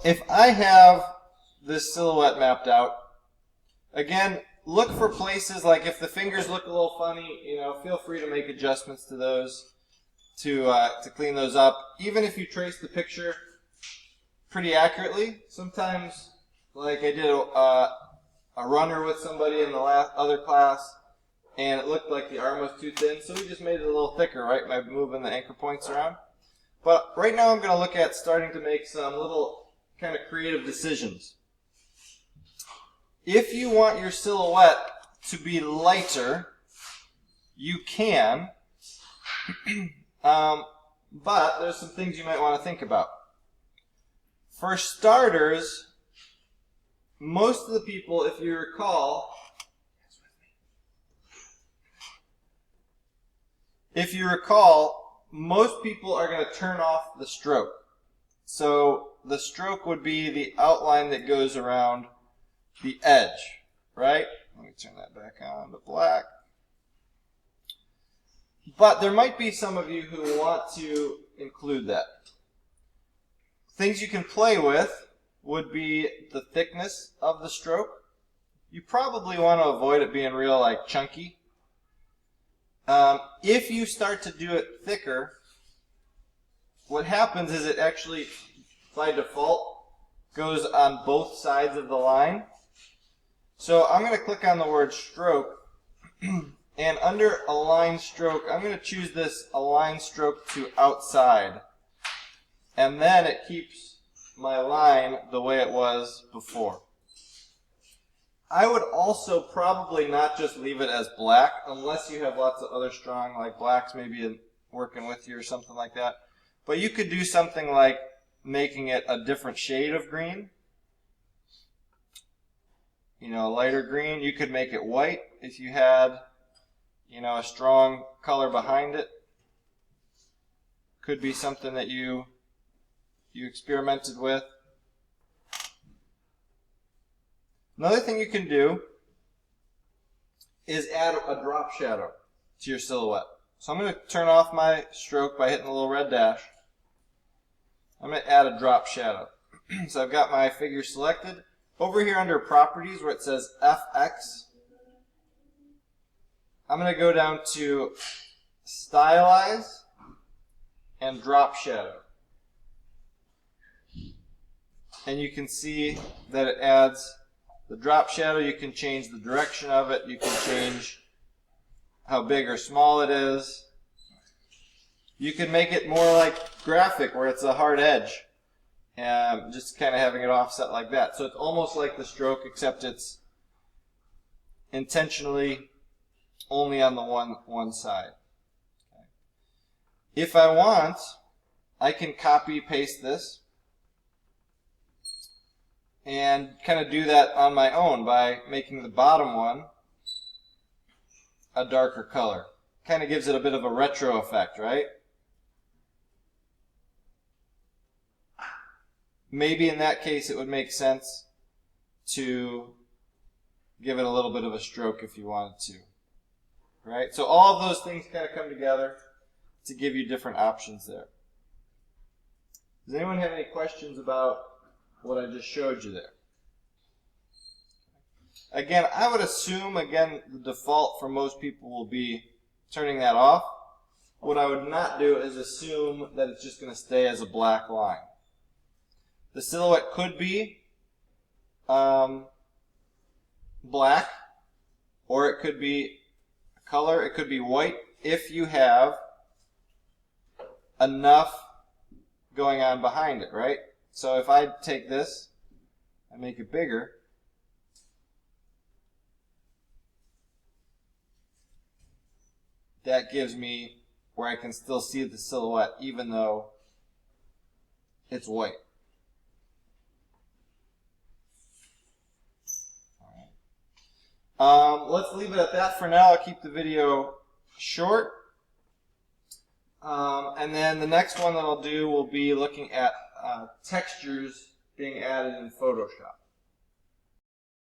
if I have this silhouette mapped out, again, look for places like if the fingers look a little funny, feel free to make adjustments to those to clean those up. Even if you trace the picture pretty accurately, sometimes, like I did a runner with somebody in the other class, and it looked like the arm was too thin, so we just made it a little thicker, right, by moving the anchor points around. But right now I'm going to look at starting to make some little kind of creative decisions. If you want your silhouette to be lighter, you can, but there's some things you might want to think about. For starters, most of the people, if you recall, most people are going to turn off the stroke. So the stroke would be the outline that goes around the edge, right? Let me turn that back on to black. But there might be some of you who want to include that. Things you can play with would be the thickness of the stroke. You probably want to avoid it being real like chunky. If you start to do it thicker, what happens is it actually, by default, goes on both sides of the line. So I'm going to click on the word stroke, and under align stroke, I'm going to choose this align stroke to outside. And then it keeps my line the way it was before. I would also probably not just leave it as black, unless you have lots of other strong, like blacks maybe working with you or something like that. But you could do something like making it a different shade of green. A lighter green. You could make it white if you had, a strong color behind it. Could be something that you experimented with. Another thing you can do is add a drop shadow to your silhouette. So I'm going to turn off my stroke by hitting the little red dash. I'm going to add a drop shadow. So I've got my figure selected. Over here under properties where it says FX, I'm going to go down to stylize and drop shadow. And you can see that it adds the drop shadow. You can change the direction of it. You can change how big or small it is. You can make it more like graphic where it's a hard edge. Just kind of having it offset like that. So it's almost like the stroke, except it's intentionally only on the one side. Okay. If I want, I can copy paste this and kind of do that on my own by making the bottom one a darker color. Kind of gives it a bit of a retro effect, right? Maybe in that case it would make sense to give it a little bit of a stroke if you wanted to. Right? So all of those things kind of come together to give you different options there. Does anyone have any questions about what I just showed you there? Again, I would assume, the default for most people will be turning that off. What I would not do is assume that it's just going to stay as a black line. The silhouette could be black, or it could be a color. It could be white if you have enough going on behind it, right? So if I take this and make it bigger, that gives me where I can still see the silhouette even though it's white. Let's leave it at that for now. I'll keep the video short. And then the next one that I'll do will be looking at textures being added in Photoshop.